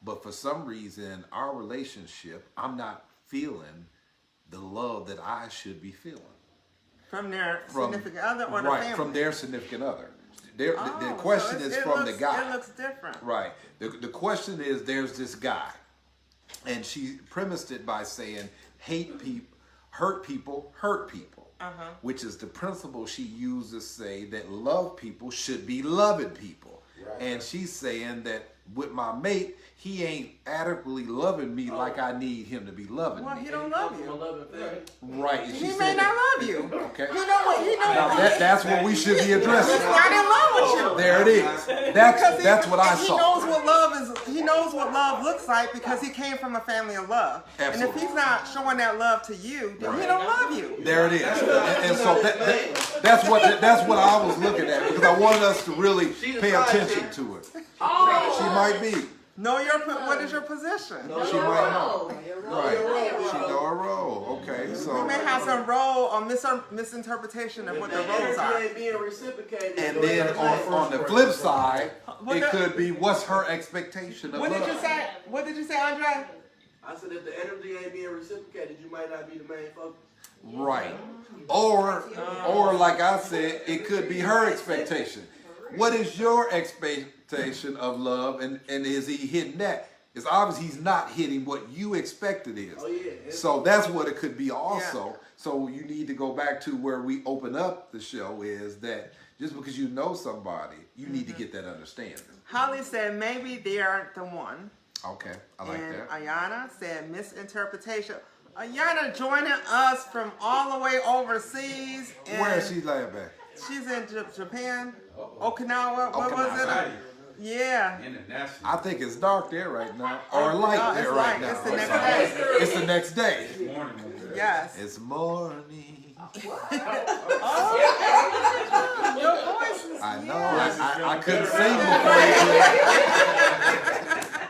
But for some reason, our relationship, I'm not feeling the love that I should be feeling. From their significant other or the right, family? from their significant other. The Oh, question so is it from looks, the guy. It looks different. Right. The question is, there's this guy, and she premised it by saying, hurt people, which is the principle she used to say that love people should be loving people. Right. And she's saying that with my mate, he ain't adequately loving me like I need him to be loving Well, me. he don't love From a you. loving family. Right. And she He said may not that- love you. Okay. He know Now that's what we should be addressing. He's not in love with you. There it is. That's what I He saw. knows what love is. He knows what love looks like because he came from a family of love. And Absolutely. if he's not showing that love to you, then he Right. don't love you. There it is. And so that's what I was looking at, because I wanted us to really pay attention to it. She might be. What is your position? She might know. Right. role. She know her role. Okay. You So may have some role or misinterpretation of what the roles are. ain't being reciprocated. and then on the flip side, Well, it that- could be what's her expectation of What did you love. say? What did you say, Andre? I said if the energy ain't being reciprocated, you might not be the main focus. Right. Or like I said, it could be her expectation. What is your expectation of love, and is he hitting that? It's obvious he's not hitting what you expect it is. Oh yeah. So that's what it could be also. So you need to go back to where we open up the show, is that just because you know somebody, you need to get that understanding. Holly said maybe they aren't the one. Okay, I like And that. Ayana said misinterpretation. Ayana joining us from all the way overseas. And Where is she lying back? She's in Japan, Okinawa. What was Okinawa. it? Yeah. International. I think it's dark there right now, or light No, there it's right light. now. It's the next day. It's the next day. Morning over there. Yes. It's morning. Your voice is. I know. Yeah. I couldn't sing before.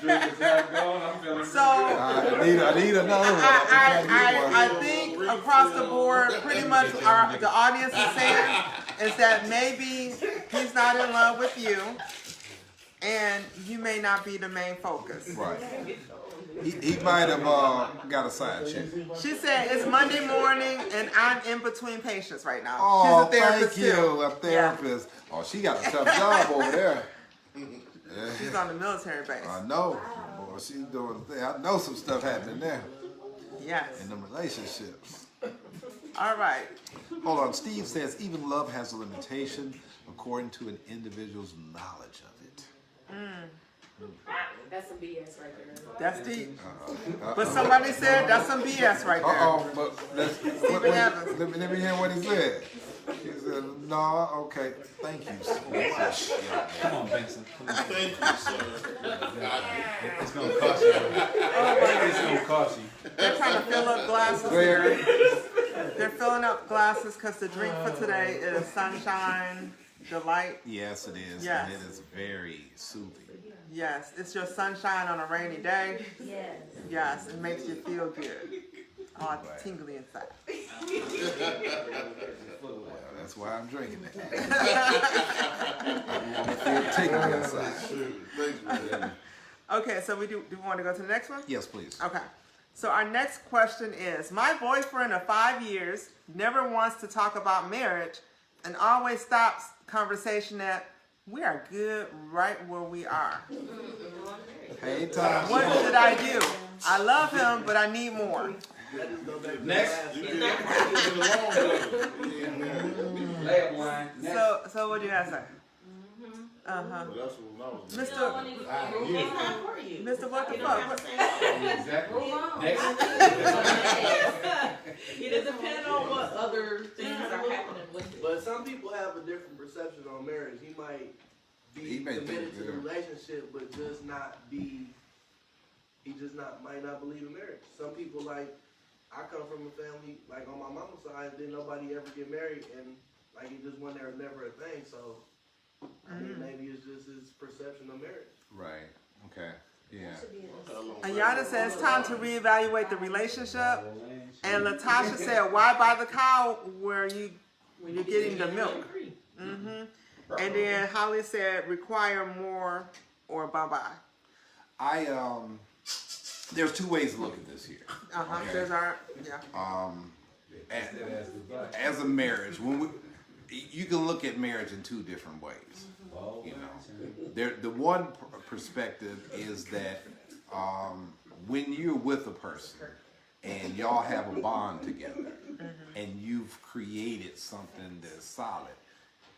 drink is half gone. I'm feeling So I need another one. I think across the board, pretty much the audience is saying is that maybe he's not in love with you, and you may not be the main focus. Right. He might have got a side chick. She said it's Monday morning, and I'm in between patients right now. Oh, She's a therapist thank you, too. a therapist. Oh, she got a tough job over there. Yeah. She's on the military base. I know. Boy, she's doing the thing. I know some stuff happening there Yes. in them relationships. All right. Hold on. Steve says even love has a limitation according to an individual's knowledge of it. That's some BS right there. That's deep. But somebody said that's some BS right there. But let me hear what he said. He said, no, okay, thank you so much. Come on, Benson. Thank you, sir. It's gonna cost you. It's gonna cost you. They're trying to fill up glasses here. They're filling up glasses because the drink for today is Sunshine Delight. Yes, it is. Yes. And it is very soothing. Yes, it's your sunshine on a rainy day. Yes. Yes, it makes you feel good. Oh, it's tingly inside. Well, that's why I'm drinking it. I feel tingling inside. Thanks, man. Okay, so do we want to go to the next one? Yes, please. Okay. So our next question is, my boyfriend of 5 years never wants to talk about marriage and always stops conversation at, we are good right where we are. Hey, Tom. What should I do? I love him, but I need more. Next. Lay up line. Next. So what do you have to say? Uh-huh. Well, that's what I was Mr. Yeah. Mr. What the fuck? Exactly. Next. It depends on what other things are happening with it. But some people have a different perception on marriage. He might He be may committed think, to the yeah. relationship, but just not be. He just might not believe in marriage. Some people like. I come from a family like on my mama's side, didn't nobody ever get married, and like it just wasn't never a thing. So I mean, maybe it's just his perception of marriage. Right. Okay. Yeah. Ayana says it's time to reevaluate the relationship. And Latasha said, why buy the cow where you're getting the milk? And then Holly said, require more or bye-bye. There's two ways to look at this here. Uh-huh. Okay. There's our, yeah. As a marriage, you can look at marriage in two different ways. You know, the one perspective is that when you're with a person and y'all have a bond together, and you've created something that's solid,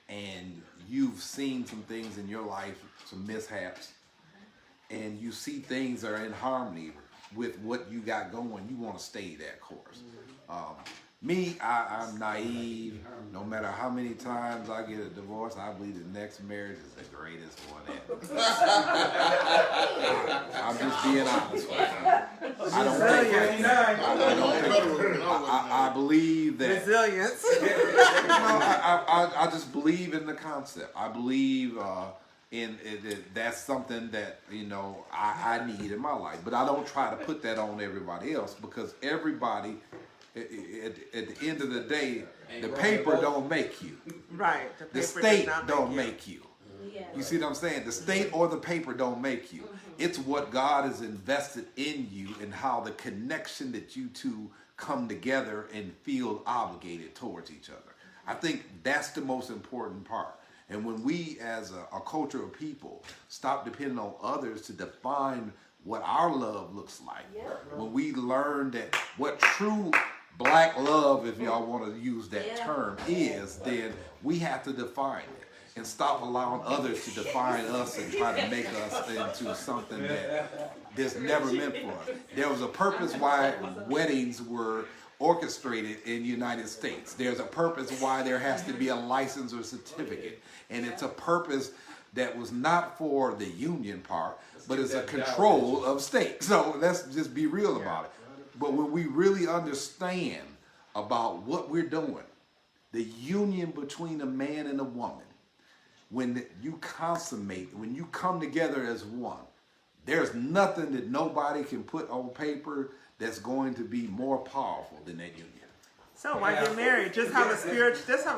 and you've seen some things in your life, some mishaps, and you see things are in harmony with what you got going, you want to stay that course. I'm naive. No matter how many times I get a divorce, I believe the next marriage is the greatest one ever. I'm just being honest with you. I believe that. Resilience. I just believe in the concept. I believe that's something that I need in my life. But I don't try to put that on everybody else, because everybody, at the end of the day, the paper don't make you. Right. The state don't make you. You see what I'm saying? The state or the paper don't make you. It's what God has invested in you and how the connection that you two come together and feel obligated towards each other. I think that's the most important part. And when we, as a culture of people, stop depending on others to define what our love looks like, when we learn that what true black love, if y'all want to use that term, is, then we have to define it and stop allowing others to define us and try to make us into something that's never meant for us. There was a purpose why weddings were orchestrated in the United States. There's a purpose why there has to be a license or certificate. And it's a purpose that was not for the union part, but it's a control of state. So let's just be real about it. But when we really understand about what we're doing, the union between a man and a woman, when you consummate, when you come together as one, There's nothing that nobody can put on paper that's going to be more powerful than that union. So why get married? Just have a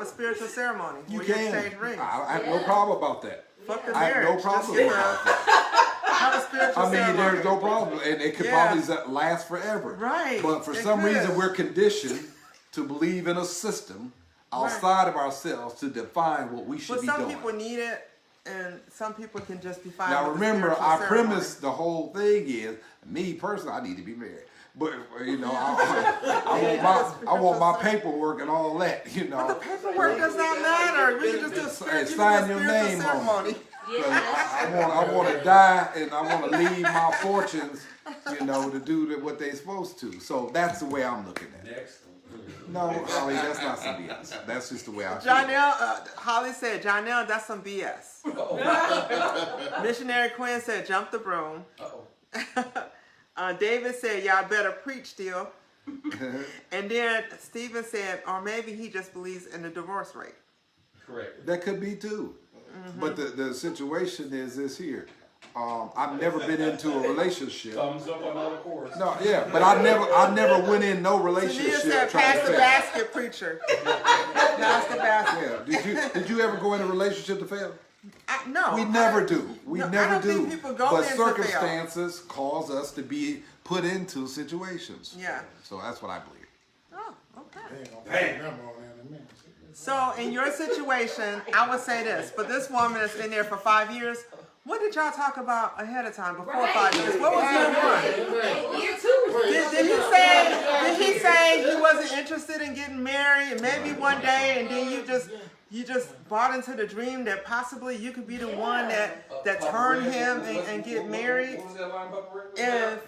spiritual ceremony. You where can. exchange rings. I have no problem about that. Fuck the I have marriage. no problem Just about that. have a spiritual I mean, ceremony. there's no problem, and it could Yeah. probably last forever. Right. But for It some could. reason, we're conditioned to believe in a system outside of ourselves to define what we should But be some doing. people need it, and some people can just be fine. Now with the remember, spiritual our ceremony. premise, the whole thing is, me personally, I need to be married. But you know, I want my paperwork and all that. You know, But the paperwork does not matter. We can just do a spiritual, sign your name on it. ceremony. 'Cause I want to die and I want to leave my fortunes, you know, to do what they're supposed to. So that's the way I'm looking at it. Next. No, Holly, that's not some BS. That's just the way I feel. Johnell, Holly said, Johnell, that's some BS. Missionary Quinn said, jump the broom. David said, y'all better preach still. And then Stephen said, or maybe he just believes in the divorce rate. Correct. That could be too. But the situation is this here. I've never been into a relationship. Thumbs up on all the course. No, yeah, but I never went in no Tania relationship said, trying pass to the fail. basket, preacher. Pass the basket. Yeah. Did you ever go in a relationship to fail? No. We never do. We No, I never don't do. think people go but in to fail. circumstances cause us to be put into situations. Yeah. So that's what I believe. Oh, okay. They ain't gonna pay them all in a minute. So in your situation, I would say this, but this woman has been there for 5 years. What did y'all talk about ahead of time before 5 years? What was year one? Year two. Did he say he wasn't interested in getting married? Maybe one day, and then you just bought into the dream that possibly you could be the one that turned him and get married. What was that line, Papa Rick?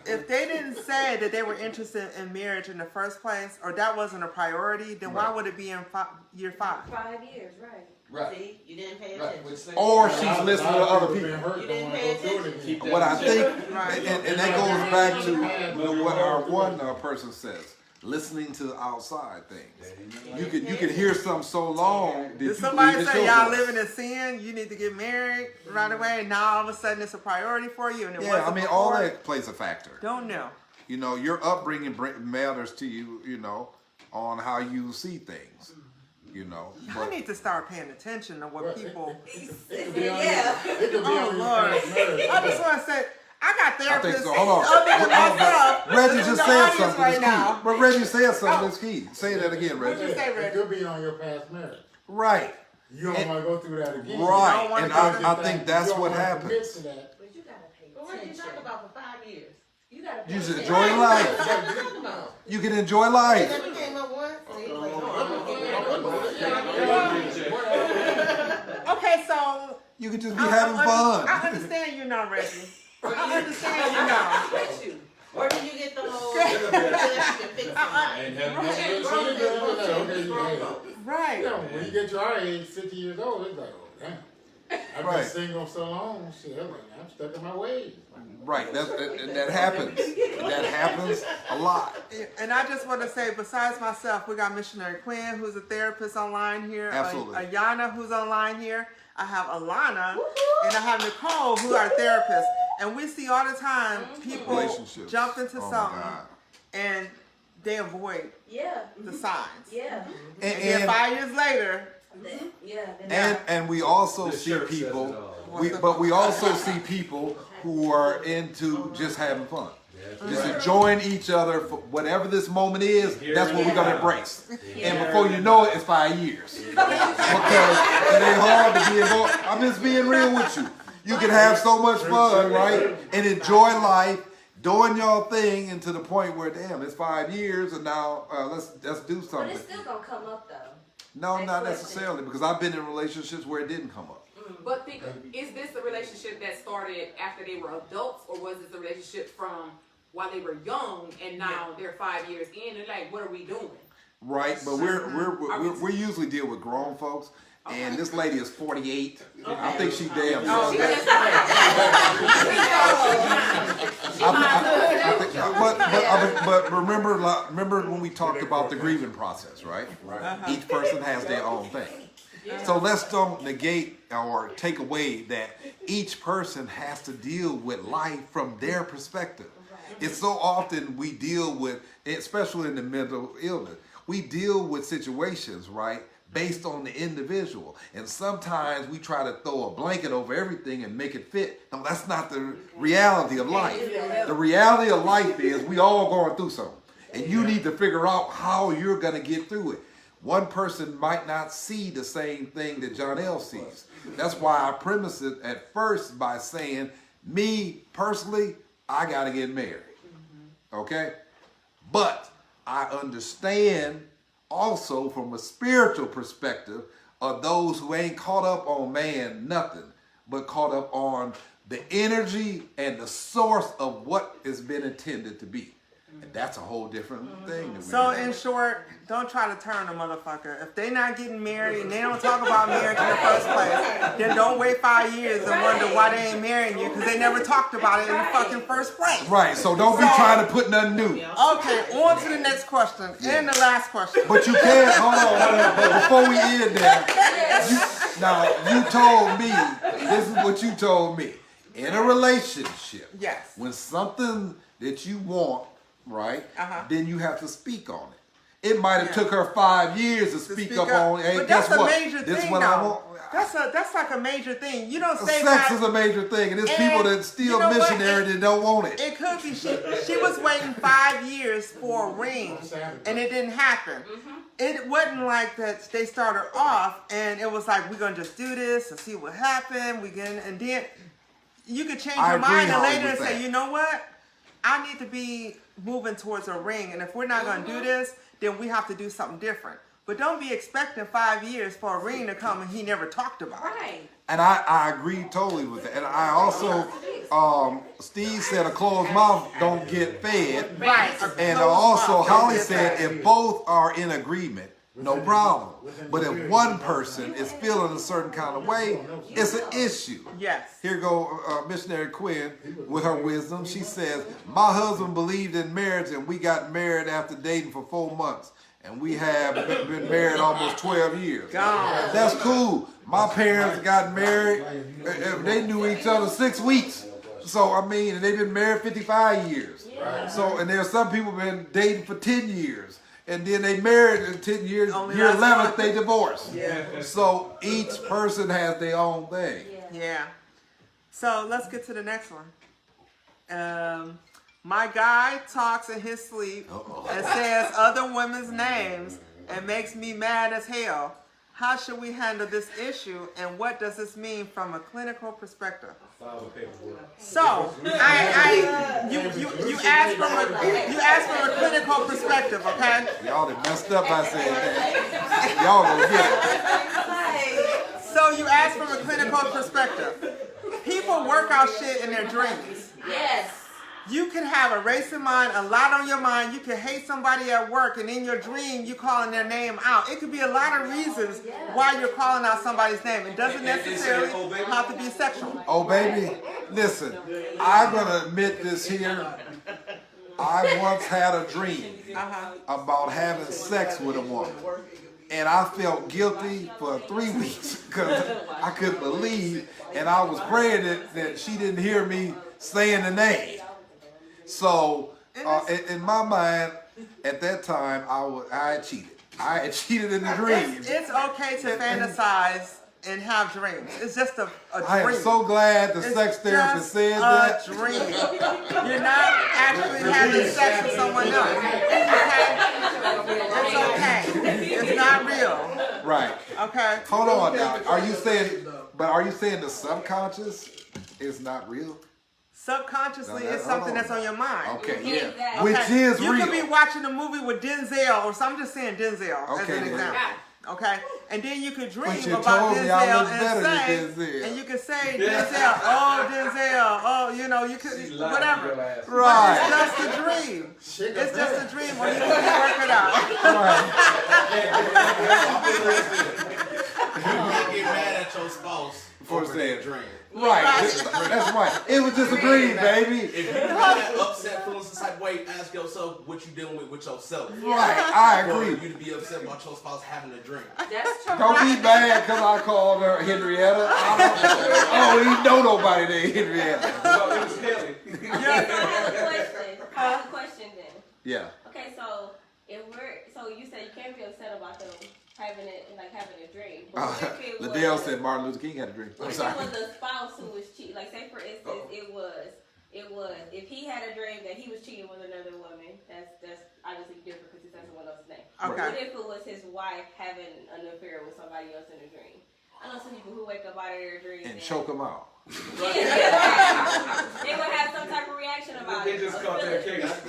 If they didn't say that they were interested in marriage in the first place, or that wasn't a priority, then why would it be in year 5? 5 years, right. Right. See, you didn't pay Right. attention. Which thing- Or she's listening to other people. You didn't pay attention. Keep that What I in check. think, Right. and that goes back to what our one person says. Listening to outside things. You can hear something so long that Did you somebody believe it's say your y'all voice. living in sin? You need to get married right away, and now all of a sudden it's a priority for you, and it Yeah, wasn't I mean, all before? that plays a factor. Don't know. You know, your upbringing matters to you, you know, on how you see things, you know. Y'all need to start paying attention to what people. Yeah. Oh Lord! I just want to say, I got I think therapists so. Hold on. other than myself. Reggie in just the said audience something right that's now. key. But Reggie said something that's key. Say that again, What'd you Reggie. say, It Reggie? could be on your past marriage. Right. You don't want to go through that again. Right. wanna And go I through think that's You don't what wanna happens. commit to that. But you gotta pay But what did you attention. talk about for 5 years? You gotta pay You just attention. enjoy life. What are you talking about? You can enjoy It life. never came up once. See, like, Okay, so You can just be having fun. I understand you now, Reggie. I understand you now. With you. where did you get the whole that you can fix somebody? And have So you do it, okay, you can have it. Right. You know, when you get to our age, 50 years old, it's like, oh, damn. I've Right. been single so long, shit, I'm stuck in my ways. Right. And that happens. That happens a lot. And I just want to say, besides myself, we got Missionary Quinn, who's a therapist online here. Absolutely. Ayana, who's online here. I have Alana, and I have Nicole, who are therapists. And we see all the time people Relationships. jump into Oh my something God. and they avoid Yeah. the signs. Yeah. And then 5 years later, Yeah. And we also The see shirt says people, it all. but we also see people who are into just having fun. Just enjoying each other for whatever this moment is, that's what we're gonna embrace. And before you know it, it's 5 years. Because it ain't hard to be involved. I'm just being real with you. You can have so much fun, right? And enjoy life, doing your thing, and to the point where, damn, it's 5 years, and now let's do But something. it's still gonna come up though. No, Next not question. necessarily, because I've been in relationships where it didn't come up. But think, is this a relationship that started after they were adults, or was this a relationship from while they were young and now they're 5 years in? And like, what are we doing? Right, but we usually deal with grown folks, and this lady is 48. I think she damn. Oh, young. that's But remember when we talked about the grieving process, right? Each person has their own thing. So let's don't negate or take away that each person has to deal with life from their perspective. It's so often we deal with, especially in the mental illness, we deal with situations, right, based on the individual. And sometimes we try to throw a blanket over everything and make it fit. No, that's not the reality of life. The reality of life is we all going through something. And you need to figure out how you're going to get through it. One person might not see the same thing that Johnell sees. That's why I premise it at first by saying, me personally, I got to get married. Okay? But I understand also from a spiritual perspective of those who ain't caught up on man nothing, but caught up on the energy and the source of what has been intended to be. And that's a whole different thing. So in short, don't try to turn a motherfucker. If they not getting married and they don't talk about marriage in the first place, then don't wait 5 years and wonder why they ain't marrying you because they never talked about it in the fucking first place. Right, so don't be trying to put nothing new. Okay, on to the next question and the last question. But you can't, hold on. But before we end that, you told me, this is what you told me. In a relationship, yes, when something that you want, right, then you have to speak on it. It might have took her 5 years to speak up on it. Hey, but guess that's what? a major This thing, what though. I want. That's like a major thing. You don't say sex that. is a major thing, and there's people that still you know missionary that don't want it. It could be she was waiting 5 years for a ring, and it didn't happen. It wasn't like that. They started off, and it was like we're gonna just do this and see what happened. And then you could change your mind and later say, you know what? I need to be moving towards a ring, and if we're not going to do this, then we have to do something different. But don't be expecting 5 years for a ring to come and he never talked about it. Right. And I agree totally with that. And I also, Steve said a closed mouth don't get fed. Right. And also Holly said if both are in agreement, no problem. But if one person is feeling a certain kind of way, it's an issue. Yes. Here go Missionary Quinn with her wisdom. She says, my husband believed in marriage and we got married after dating for 4 months. And we have been married almost 12 years. God. That's cool. My parents got married. They knew each other 6 weeks. So, I mean, and they've been married 55 years. So, and there's some people been dating for 10 years. And then they married in 10 years. Year 11th, they divorced. Yeah. So each person has their own thing. Yeah. So let's get to the next one. My guy talks in his sleep and says other women's names and makes me mad as hell. How should we handle this issue, and what does this mean from a clinical perspective? So, you asked from a clinical perspective, okay? Y'all done messed up by saying that. Y'all gonna get it. So you asked from a clinical perspective. People work out shit in their dreams. Yes. You can have a race in mind, a lot on your mind. You can hate somebody at work, and in your dream, you calling their name out. It could be a lot of reasons why you're calling out somebody's name. It doesn't necessarily have to be sexual. Oh, baby, listen, I'm going to admit this here. I once had a dream about having sex with a woman. And I felt guilty for 3 weeks because I couldn't believe, and I was praying that she didn't hear me saying the name. So, in my mind, at that time, I had cheated. I had cheated in the dream. It's okay to fantasize and have dreams. It's just a dream. I am so glad the sex therapist said that. It's just a dream. You're not actually having sex with someone else. Okay? It's okay. It's not real. Right. Okay? Hold on now. Are you saying the subconscious is not real? Subconsciously, it's something that's on your mind. Okay, yeah. Exactly. Which is real. You could be watching a movie with Denzel, or so I'm just saying Denzel as an example. Okay? And then you could dream about Denzel and say, and you could say Denzel, oh, you know, you could, whatever. Right. But it's just a dream. It's just a dream, or you can work it out. You can't get mad at your spouse For saying a dream. Right, that's right. It was just a dream, baby. If you got that upset feeling some type of way way, ask yourself what you dealing with yourself. Right, I For agree. you to be upset about your spouse having a drink. That's true. Don't be mad because I called her Henrietta. I don't even know nobody named Henrietta. So it was Kelly. Okay, so I have a question then. Yeah. Okay, so you said you can't be upset about them having a dream. But what if it was, Liddell said Martin Luther King had a dream. I'm what if sorry. it was a spouse who was cheating? Like, say for instance, it was if he had a dream that he was cheating with another woman. That's obviously different because he said someone else's name. Okay. What if it was his wife having an affair with somebody else in a dream? I know some people who wake up out of their dreams And choke him out. they would have some type of reaction about They it. just caught that case. Right,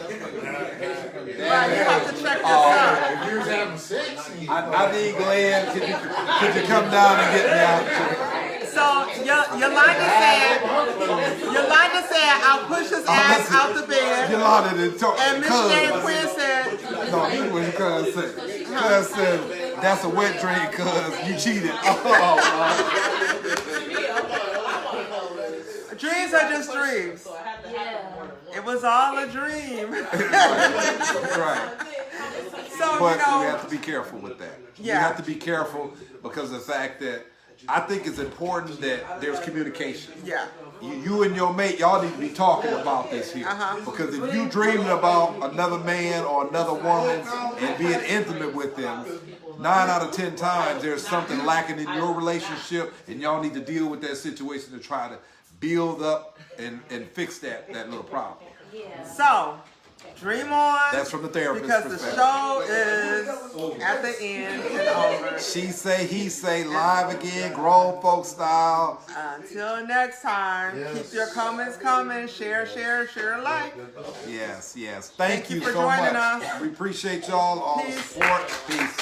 you have to check this out. If you was having sex, and you I need Glenn. Could you come down and get me out? So Yolanda said, I'll push his ass out the bed. Yolanda didn't talk. And Missionary Quinn said, No, he was cuz said, that's a wet dream cuz you cheated. dreams are just dreams. So I have to happen more than once. It was all a dream. Right. So, But you know, we have to be careful with that. You Yeah. have to be careful because of the fact that I think it's important that there's communication. yeah. You and your mate, y'all need to be talking about this here. Because if you dreaming about another man or another woman and being intimate with them, 9 out of 10 times there's something lacking in your relationship, and y'all need to deal with that situation to try to build up and fix that little problem. So, dream on. That's from the therapist Because the perspective. show is at the end and over. She say, he say, live again, grown folk style. Until next time, Yes. keep your comments coming. Share, like. Yes, yes. Thank Thank you you for so joining much. us. We appreciate y'all, all the Peace. support. Peace.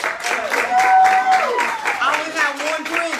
I only have one drink.